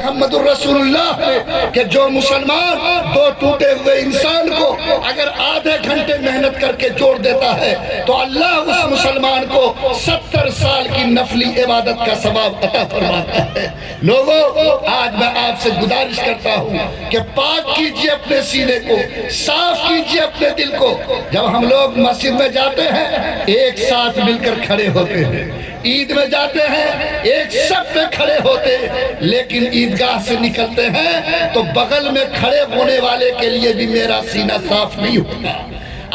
محمد الرسول اللہ نے کہ جو مسلمان دو ٹوٹے ہوئے انسان کو اگر آدھے گھنٹے محنت کر کے جوڑ دیتا ہے تو اللہ اس مسلمان کو 70 سال کی نفلی عبادت کا ثواب عطا فرماتا ہے۔ لوگوں، آج میں آپ سے گزارش کرتا ہوں کہ پاک کیجئے اپنے سینے کو، صاف کیجئے اپنے دل کو۔ جب ہم لوگ مسجد میں جاتے ہیں ایک ساتھ مل کر کھڑے ہوتے ہیں، عید میں جاتے ہیں ایک سب پہ کھڑے ہوتے، لیکن عیدگاہ سے نکلتے ہیں تو بغل میں کھڑے ہونے والے کے لیے بھی میرا سینہ صاف نہیں ہوتا۔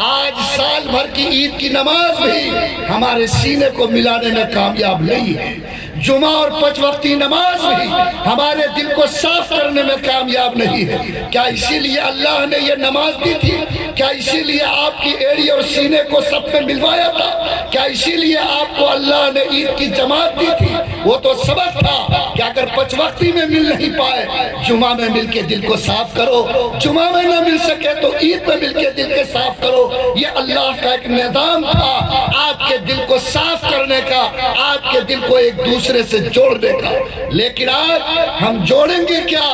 آج سال بھر کی عید کی نماز بھی ہمارے سینے کو ملانے میں کامیاب نہیں ہے، جمعہ اور 5 وقتی نماز بھی ہمارے دل کو صاف کرنے میں کامیاب نہیں ہے۔ کیا اسی لیے اللہ نے یہ نماز دی تھی؟ کیا اسی لیے آپ کی ایڑی اور سینے کو سب میں ملوایا تھا؟ کیا اسی لیے آپ کو اللہ نے عید کی جماعت دی تھی؟ وہ تو سبق تھا کہ اگر 5 وقتی میں مل نہیں پائے، جمعہ میں مل کے دل کو صاف کرو، جمعہ میں نہ مل سکے تو عید میں مل کے دل کے صاف کرو۔ یہ اللہ کا ایک نظام تھا آپ کے دل کو صاف کرنے کا، آپ کے دل کو ایک دوسرے سے جوڑنے کا۔ لیکن آج ہم جوڑیں گے کیا؟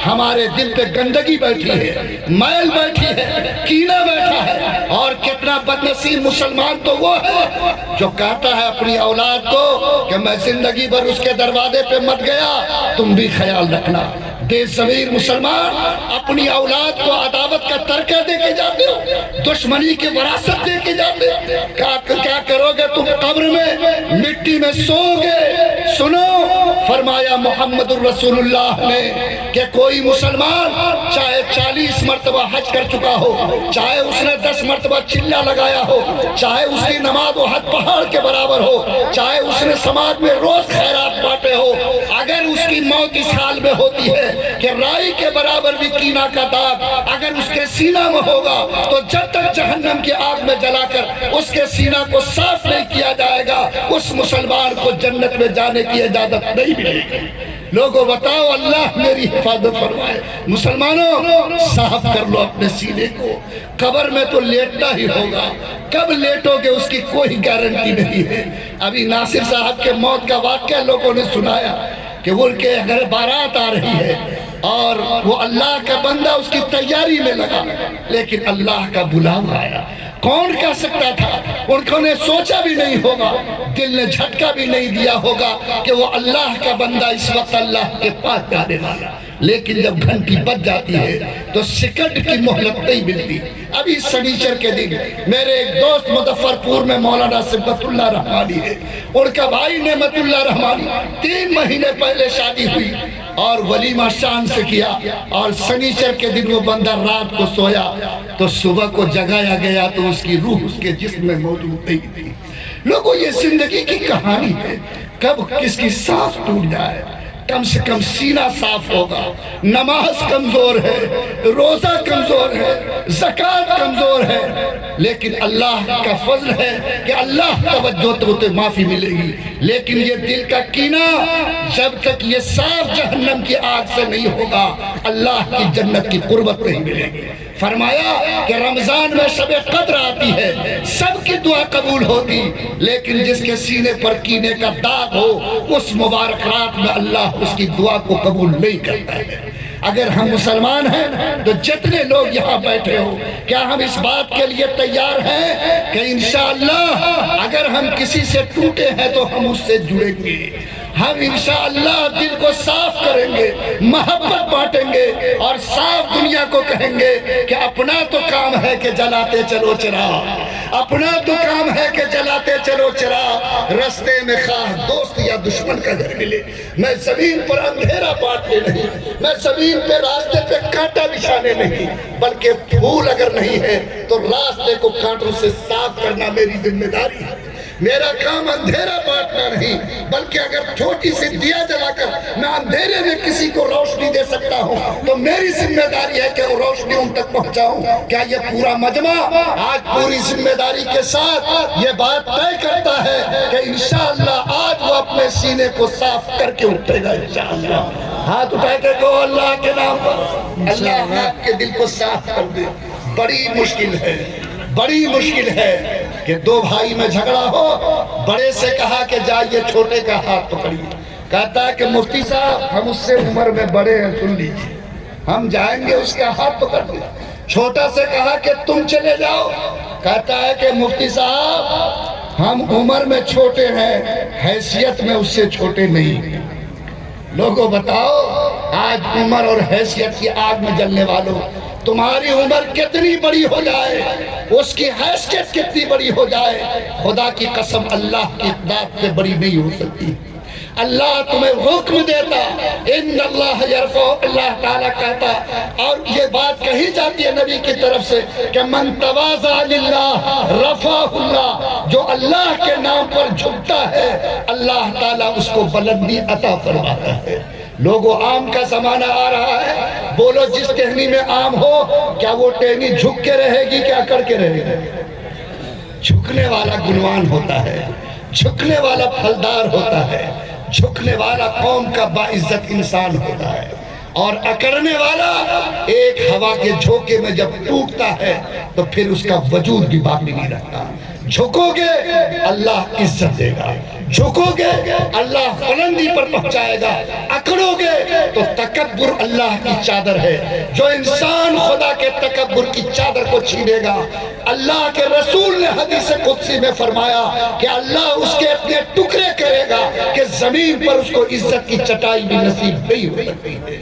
ہمارے دل پہ گندگی بیٹھی ہے، میل بیٹھی ہے، کینہ بیٹھا ہے، اور کتنا بدنصیب مسلمان تو وہ ہے جو کہتا ہے اپنی اولاد کو کہ میں زندگی بھر اس کے دروازے پہ مت گیا، تم بھی خیال رکھنا۔ بے ضمیر مسلمان اپنی اولاد کو عداوت کا ترکہ دے کے جاتے ہو، دشمنی کی وراثت دے کے جاتے ہو۔ کیا کرو گے تم قبر میں؟ مٹی میں سو گے۔ سنو، فرمایا محمد الرسول اللہ نے کہ کوئی مسلمان چاہے 40 مرتبہ حج کر چکا ہو، چاہے اس نے 10 مرتبہ چلہ لگایا ہو، چاہے اس کی نماز و حج پہاڑ کے برابر ہو، چاہے اس نے سماج میں روز خیرات بانٹے ہو، اگر اس کی موت اس حال میں ہوتی ہے کہ رائی کے برابر بھی کینہ کا داغ اگر اس کے سینہ میں ہوگا تو جب تک جہنم کی آگ میں جلا کر اس کے سینہ کو صاف نہیں کیا جائے گا، اس مسلمان کو جنت میں جانے کی اجازت نہیں ملے گی۔ لوگوں بتاؤ، اللہ میری حفاظت فرمائے۔ مسلمانوں، صاف کر لو اپنے سینے کو۔ قبر میں تو لیٹنا ہی ہوگا، کب لیٹو گے اس کی کوئی گارنٹی نہیں ہے۔ ابھی ناصر صاحب کے موت کا واقعہ لوگوں نے سنایا کہ وہ ان کے گھر بارات آ رہی ہے اور وہ اللہ کا بندہ اس کی تیاری میں لگا، لیکن اللہ کا بلاوا آیا۔ کون کہہ سکتا تھا؟ انہوں نے سوچا بھی نہیں ہوگا، دل نے جھٹکا بھی نہیں دیا ہوگا کہ وہ اللہ کا بندہ اس وقت اللہ کے پاس جانے والا۔ لیکن جب گھنٹی بج جاتی ہے تو سیکنڈ کی مہلت نہیں ملتی۔ ابھی سنیچر کے دن میرے ایک دوست مظفر پور میں مولانا صبت اللہ رحمانی ہے، ان کا بھائی نعمت اللہ رحمانی 3 مہینے پہلے شادی ہوئی اور ولیمہ شان سے کیا، اور سنیچر کے دن وہ بندہ رات کو سویا تو صبح کو جگایا گیا تو اس کی روح اس کے جسم میں موجود نہیں تھی۔ لوگوں، یہ زندگی کی کہانی ہے، کب کس کی سانس ٹوٹ جائے۔ کم سے کم سینہ صاف ہوگا۔ نماز کمزور ہے، روزہ کمزور ہے، زکوٰۃ کمزور ہے، لیکن اللہ کا فضل ہے کہ اللہ توجہ تو معافی ملے گی۔ لیکن یہ دل کا کینہ جب تک یہ صاف جہنم کی آگ سے نہیں ہوگا، اللہ کی جنت کی قربت نہیں ملے گی۔ فرمایا کہ رمضان میں شب قدر آتی ہے، سب کی دعا قبول ہوتی، لیکن جس کے سینے پر کینے کا داغ ہو اس مبارک رات میں اللہ اس کی دعا کو قبول نہیں کرتا ہے۔ اگر ہم مسلمان ہیں تو جتنے لوگ یہاں بیٹھے ہو، کیا ہم اس بات کے لیے تیار ہیں کہ انشاءاللہ اگر ہم کسی سے ٹوٹے ہیں تو ہم اس سے جڑیں گے، ہم انشاءاللہ دل کو صاف کریں گے، محبت بانٹیں گے، اور صاف دنیا کو کہیں گے کہ اپنا تو کام ہے کہ جلاتے چلو چراغ، اپنا تو کام ہے کہ جلاتے چلو چراغ، رستے میں خواہ دوست یا دشمن کا گھر ملے، میں زمین پر اندھیرا بانٹنے نہیں، میں زمین پہ راستے پہ کانٹا بچھانے نہیں، بلکہ پھول اگر نہیں ہے تو راستے کو کانٹوں سے صاف کرنا میری ذمہ داری ہے۔ میرا کام اندھیرا بانٹنا نہیں، بلکہ اگر چھوٹی سی دیا جلا کر میں اندھیرے میں کسی کو روشنی دے سکتا ہوں تو میری ذمہ داری ہے کہ وہ روشنی ان تک پہنچاؤں۔ کیا یہ پورا مجمع آج پوری ذمہ داری کے ساتھ یہ بات طے کرتا ہے کہ انشاءاللہ آج وہ اپنے سینے کو صاف کر کے اٹھے گا؟ انشاءاللہ ہاتھ اٹھا کے کہو اللہ کے نام پر، اللہ آپ کے دل کو صاف کر دے۔ بڑی مشکل ہے، بڑی مشکل ہے کہ 2 بھائی میں جھگڑا ہو، بڑے سے کہا کہ جائیے چھوٹے کا ہاتھ پکڑیے، کہتا ہے کہ مفتی صاحب ہم اس سے عمر میں بڑے ہیں، سن لیجیے، ہم جائیں گے اس کا ہاتھ پکڑ لیا۔ چھوٹا سے کہا کہ تم چلے جاؤ، کہتا ہے کہ مفتی صاحب ہم عمر میں چھوٹے ہیں، حیثیت میں اس سے چھوٹے نہیں۔ لوگوں بتاؤ، آج عمر اور حیثیت کی آگ میں جلنے والوں، تمہاری عمر کتنی بڑی ہو جائے، اس کی حیثیت کتنی بڑی ہو جائے، خدا کی قسم اللہ کی اقدار سے بڑی نہیں ہو سکتی۔ اللہ تمہیں حکم دیتا، ان اللہ یرفع، اللہ تعالیٰ کہتا، اور یہ بات کہی جاتی ہے نبی کی طرف سے کہ من تواضع للہ رفعہ اللہ، جو اللہ کے نام پر جھکتا ہے اللہ تعالیٰ اس کو بلندی عطا فرماتا ہے۔ لوگوں، آم کا زمانہ آ رہا ہے، بولو جس ٹہنی میں آم ہو، کیا وہ ٹہنی جھک کے رہے گی کیا کر کے رہے گی؟ جھکنے والا گنوان ہوتا ہے، جھکنے والا پھلدار ہوتا ہے، جھکنے والا قوم کا باعزت انسان ہوتا ہے، اور اکڑنے والا ایک ہوا کے جھوکے میں جب ٹوٹتا ہے تو پھر اس کا وجود بھی باقی نہیں رہتا۔ جھکو گے اللہ عزت دے گا، جھکو گے اللہ بلندی پر پہنچائے گا، اکڑو گے تو تکبر اللہ کی چادر ہے، جو انسان خدا کے تکبر کی چادر کو چھینے گا، اللہ کے رسول نے حدیث قدسی میں فرمایا کہ اللہ اس کے اپنے ٹکڑے کرے گا کہ زمین پر اس کو عزت کی چٹائی بھی نصیب نہیں ہو سکتی ہے۔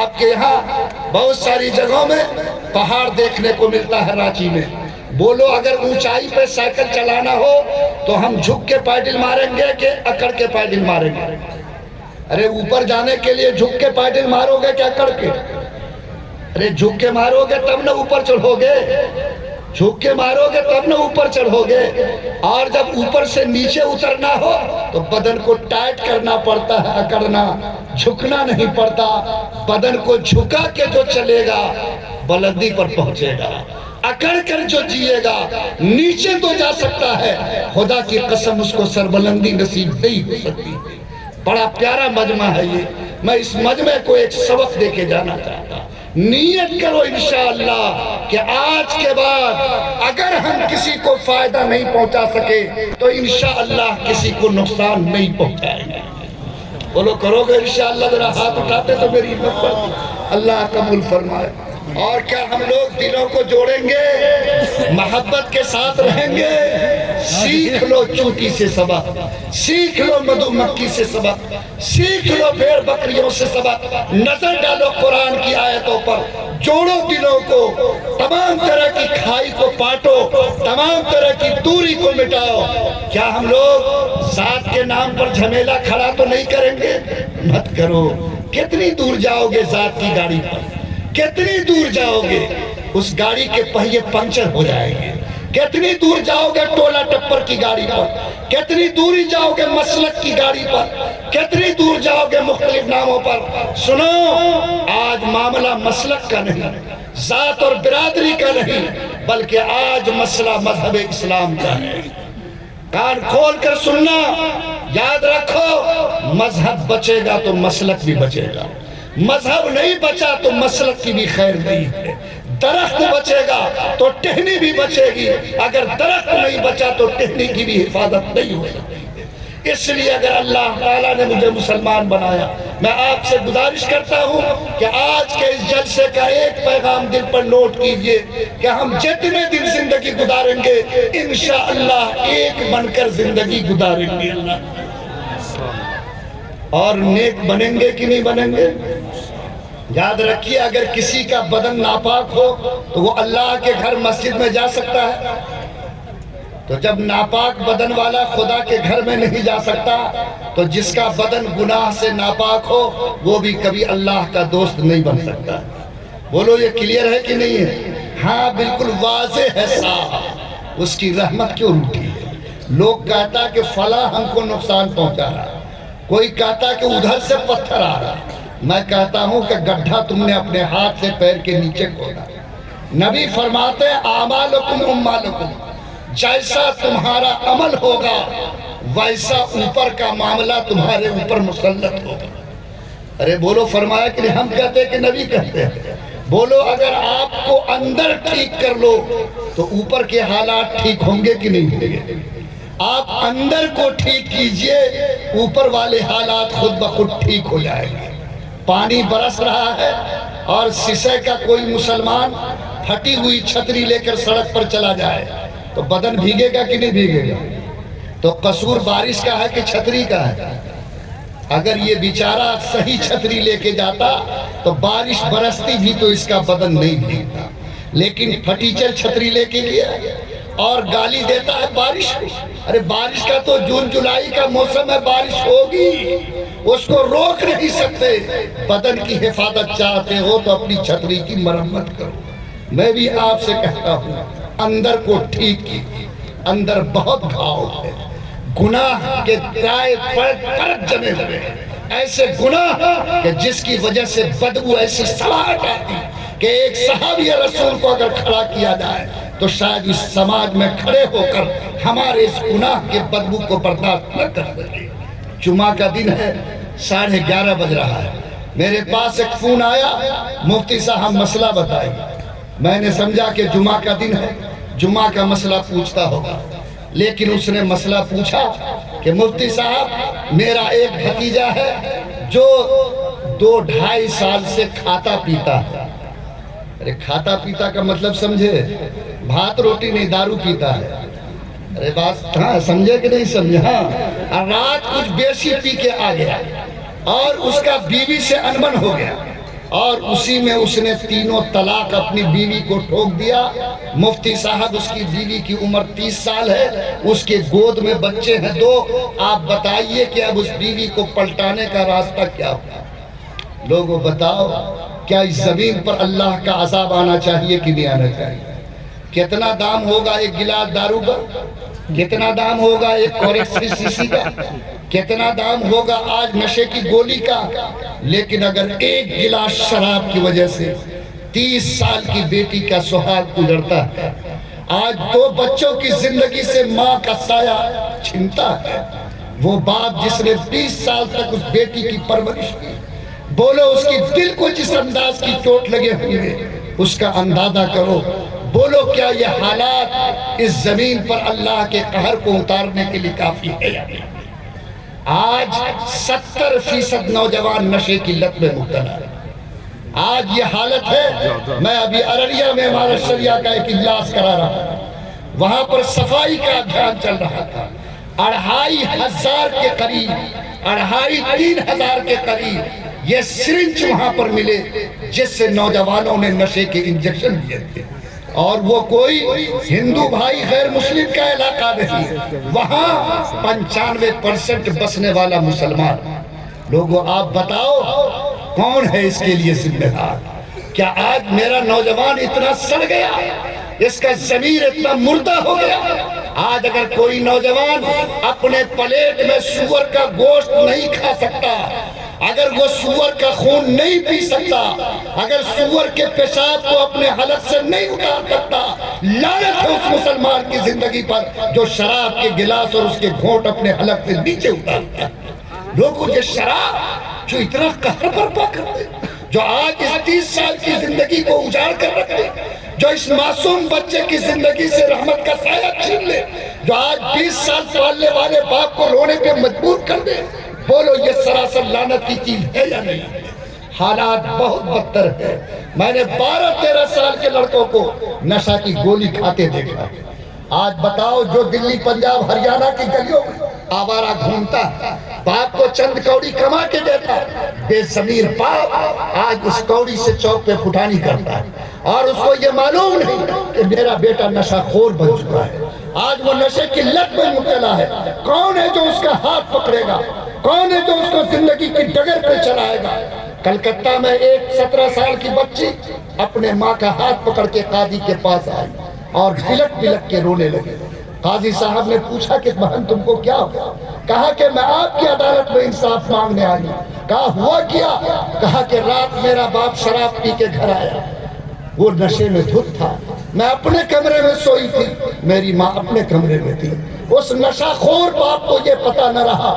آپ کے یہاں بہت ساری جگہوں میں پہاڑ دیکھنے کو ملتا ہے، رانچی میں، بولو اگر اونچائی پہ سائیکل چلانا ہو تو ہم جھک کے پیڈل ماریں گے کہ اکڑ کے پیڈل ماریں گے؟ ارے اوپر جانے کے لیے جھک کے پیڈل مارو گے کہ اکڑ کے؟ ارے جھک کے مارو گے تب نہ اوپر چڑھو گے، جھک کے مارو گے تب نہ اوپر چڑھو گے۔ اور جب اوپر سے نیچے اترنا ہو تو بدن کو ٹائٹ کرنا پڑتا ہے، اکڑنا، جھکنا نہیں پڑتا۔ بدن کو جھکا کے جو چلے گا بلندی پر پہنچے گا، اکڑ کر جو جیے گا نیچے تو جا سکتا ہے، خدا کی قسم اس کو سربلندی نصیب نہیں ہو سکتی۔ بڑا پیارا مجمع ہے یہ، میں اس مجمع کو ایک سبق دے کے جانا چاہتا۔ نیت کرو انشاءاللہ کہ آج کے بعد اگر ہم کسی کو فائدہ نہیں پہنچا سکے تو انشاءاللہ کسی کو نقصان نہیں پہنچائیں گے۔ بولو کرو گے انشاءاللہ؟ ذرا ہاتھ اٹھاتے تو میری ہمت پر اللہ قبول فرمائے۔ اور کیا ہم لوگ دلوں کو جوڑیں گے، محبت کے ساتھ رہیں گے؟ سیکھ لو چوٹی سے سبق، سیکھ لو مدھو مکھی سے سبق، سیکھ لو بھیڑ بکریوں سے سبق، نظر ڈالو قرآن کی آیتوں پر، جوڑو دلوں کو، تمام طرح کی کھائی کو پاٹو، تمام طرح کی دوری کو مٹاؤ۔ کیا ہم لوگ ذات کے نام پر جھمیلا کھڑا تو نہیں کریں گے؟ مت کرو۔ کتنی دور جاؤ گے ذات کی گاڑی پر؟ کتنی دور جاؤ گے؟ اس گاڑی کے پہیے پنچر ہو جائیں گے۔ کتنی دور جاؤ گے ٹولا ٹپر کی گاڑی پر؟ کتنی دوری جاؤ گے مسلک کی گاڑی پر؟ کتنی دور جاؤ گے مختلف ناموں پر؟ سنو، آج معاملہ مسلک کا نہیں، ذات اور برادری کا نہیں، بلکہ آج مسئلہ مذہب اسلام کا ہے۔ کان کھول کر سننا، یاد رکھو، مذہب بچے گا تو مسلک بھی بچے گا، مذہب نہیں بچا تو مسلک کی بھی خیر نہیں ہے۔ درخت بچے گا تو ٹہنی بھی بچے گی، اگر درخت نہیں بچا تو ٹہنی کی بھی حفاظت نہیں ہو سکتی۔ اس لیے اگر اللہ تعالیٰ نے مجھے مسلمان بنایا، میں آپ سے گزارش کرتا ہوں کہ آج کے اس جلسے کا ایک پیغام دل پر نوٹ کیجئے کہ ہم جتنے دن زندگی گزاریں گے انشاءاللہ ایک بن کر زندگی گزاریں گے، اور نیک بنیں گے کہ نہیں بنیں گے؟ یاد رکھیے، اگر کسی کا بدن ناپاک ہو تو وہ اللہ کے گھر مسجد میں جا سکتا ہے، تو جب ناپاک بدن والا خدا کے گھر میں نہیں جا سکتا تو جس کا بدن گناہ سے ناپاک ہو وہ بھی کبھی اللہ کا دوست نہیں بن سکتا۔ بولو یہ کلیئر ہے کہ نہیں ہے؟ ہاں بالکل واضح ہے، صاحب۔ اس کی رحمت کیوں روٹھی ہے؟ لوگ کہتا کہ فلاں ہم کو نقصان پہنچا رہا، کوئی کہتا کہ ادھر سے پتھر آ رہا، میں کہتا ہوں کہ گڈھا تم نے اپنے ہاتھ سے پیر کے نیچے کھودا۔ نبی فرماتے ہیں اعمالکم اموالکم، جیسا تمہارا عمل ہوگا ویسا اوپر کا معاملہ تمہارے اوپر مسلط ہوگا۔ ارے بولو، فرمایا کہ نہیں؟ ہم کہتے ہیں کہ نبی کہتے ہیں؟ بولو اگر آپ کو اندر ٹھیک کر لو تو اوپر کے حالات ٹھیک ہوں گے کہ نہیں ہوں گے؟ آپ اندر کو ٹھیک کیجئے، اوپر والے حالات خود بخود ٹھیک ہو جائیں گے۔ پانی برس رہا ہے اور سیسے کا کوئی مسلمان پھٹی ہوئی چھتری لے کر سڑک پر چلا جائے تو بدن بھیگے گا کہ نہیں بھیگے گا؟ تو قصور بارش کا ہے کہ چھتری کا ہے؟ اگر یہ بیچارہ صحیح چھتری لے کے جاتا تو بارش برستی بھی تو اس کا بدن نہیں بھیگتا، لیکن پھٹیچر چھتری لے کے گیا اور گالی دیتا ہے بارش کو۔ ارے بارش کا تو جون جولائی کا موسم ہے، بارش ہوگی، اس کو روک نہیں سکتے۔ بدن کی حفاظت چاہتے ہو تو اپنی چھتری کی مرمت کرو۔ میں بھی آپ سے کہتا ہوں اندر کو ٹھیک کیجیے، اندر بہت گھاؤ ہے، گناہ کے ٹائے پرت جمے ہوئے ہیں، ایسے گناہ کہ جس کی وجہ سے بدبو ایسی سلاٹ آتی کہ ایک صحابی رسول کو اگر کھڑا کیا جائے تو شاید اس سماج میں کھڑے ہو کر ہمارے اس گناہ کے بدبو کو برداشت نہ کر سکے۔ جمعہ کا دن ہے، 11:30 بج رہا ہے، میرے پاس ایک فون آیا، مفتی صاحب مسئلہ بتائیں۔ میں نے سمجھا کہ جمعہ کا دن ہے، جمعہ کا مسئلہ پوچھتا ہوگا، لیکن اس نے مسئلہ پوچھا کہ مفتی صاحب میرا ایک بھتیجا ہے جو 2-2.5 سال سے کھاتا پیتا ہے۔ ارے کھاتا پیتا کا مطلب سمجھے؟ بھات روٹی نہیں، دارو پیتا ہے۔ ارے بات ہاں سمجھے کہ نہیں سمجھے؟ ہاں، رات کچھ بیسی پی کے آ گیا اور اس کا بیوی سے انبن ہو گیا اور اسی میں اس نے 3 طلاق اپنی بیوی کو ٹھوک دیا۔ مفتی صاحب اس کی بیوی کی عمر 30 سال ہے، اس کے گود میں بچے ہیں 2۔ آپ بتائیے کہ اب اس بیوی کو پلٹانے کا راستہ کیا ہوگا؟ لوگوں بتاؤ، کیا اس زمین پر اللہ کا عذاب آنا چاہیے کہ نہیں آنا چاہیے؟ کتنا دام ہوگا ایک گلاس دارو کا؟ کتنا دام ہوگا ایک کورکس CC کا؟ کتنا دام ہوگا آج نشے کی گولی کا؟ لیکن اگر ایک گلاس شراب کی وجہ سے 30 سال کی بیٹی کا سہاگ اجڑتا ہے، آج 2 بچوں کی زندگی سے ماں کا سایہ چھنتا ہے، وہ باپ جس نے 20 سال تک اس بیٹی کی پرورش کی، بولو اس کی دل کو جس انداز کی چوٹ لگے ہوئے اس کا اندازہ کرو۔ بولو کیا یہ حالات اس زمین پر اللہ کے قہر کو اتارنے کے لیے کافی ہے؟ آج 70% نوجوان نشے کی لت میں مبتلا ہے۔ آج یہ حالت ہے۔ میں ابھی ارریہ میں ہمارا شریعہ کا ایک اجلاس کرا رہا تھا، وہاں پر صفائی کا ابھیان چل رہا تھا۔ 2500 کے قریب، 2500 کے قریب یہ سرنج وہاں پر ملے جس سے نوجوانوں نے نشے کے انجیکشن لیے تھے، اور وہ کوئی ہندو بھائی غیر مسلم کا علاقہ نہیں، وہاں 95% بسنے والا مسلمان۔ لوگوں آپ بتاؤ کون ہے اس کے لیے ذمہ دار؟ کیا آج میرا نوجوان اتنا سڑ گیا، اس کا ضمیر اتنا مردہ ہو گیا؟ آج اگر کوئی نوجوان اپنے پلیٹ میں سور کا گوشت نہیں کھا سکتا، اگر وہ سور کا خون نہیں پی سکتا، اگر سور کے پیشاب کو اپنے حلق سے نہیں اتار سکتا، لعنت ہے اس مسلمان کی زندگی پر جو شراب کے گلاس اور اس کے گھونٹ اپنے حلق سے نیچے اتارتا ہے۔ لوگوں یہ شراب جو اتنا قہر برپا کرتے، جو آج اس 30 سال کی زندگی کو اجاڑ کر رکھتے، جو اس معصوم بچے کی زندگی سے رحمت کا سایہ چھین لے، جو آج 20 سال پالنے والے باپ کو رونے پہ مجبور کر دے، بولو یہ سراسر لعنت کی چیز ہے یا نہیں؟ حالات بہت بدتر ہے۔ میں نے 12-13 سال کے لڑکوں کو نشہ کی گولی کھاتے دیکھا۔ آج بتاؤ جو دلی، پنجاب، ہریانہ کی گلیوں میں آوارہ گھومتا ہے، باپ کو چند کوڑی کما کے دیتا، بے ضمیر باپ آج اس کوڑی سے چوک پہ پھٹانی کرتا ہے، اور اس کو یہ معلوم نہیں کہ میرا بیٹا نشہ خور بن چکا ہے، آج وہ نشے کی لت میں مبتلا ہے۔ کون ہے جو اس کا ہاتھ پکڑے گا؟ کون ہے جو اس کو زندگی کی ڈگر پہ چلائے گا؟ کلکتہ میں ایک 17 سال کی بچی اپنے ماں کا ہاتھ پکڑ کے قاضی کے پاس آئی اور بلک بلک کے رونے لگے۔ قاضی صاحب نے پوچھا کہ بہن تم کو کیا ہوا؟ کہا کہ میں آپ کی عدالت میں انصاف مانگنے آئی۔ کہا ہوا کیا؟ کہا کہ رات میرا باپ شراب پی کے گھر آیا، وہ نشے میں دھت تھا، میں اپنے کمرے میں سوئی تھی، میری ماں اپنے کمرے میں تھی، اس نشہ خور باپ کو یہ پتہ نہ رہا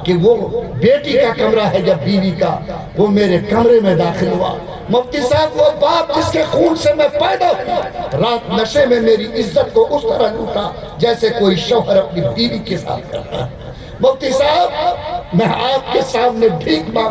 کہ وہ بیٹی کا کمرہ ہے جب بیوی کا، وہ میرے کمرے میں داخل ہوا۔ مفتی صاحب وہ باپ جس کے خون سے میں پیدا ہوا رات نشے میں میری عزت کو اس طرح لوٹا جیسے کوئی شوہر اپنی بیوی کے ساتھ کرتا ہے۔ مفتی صاحب میں آپ کے سامنے بھیک مانگ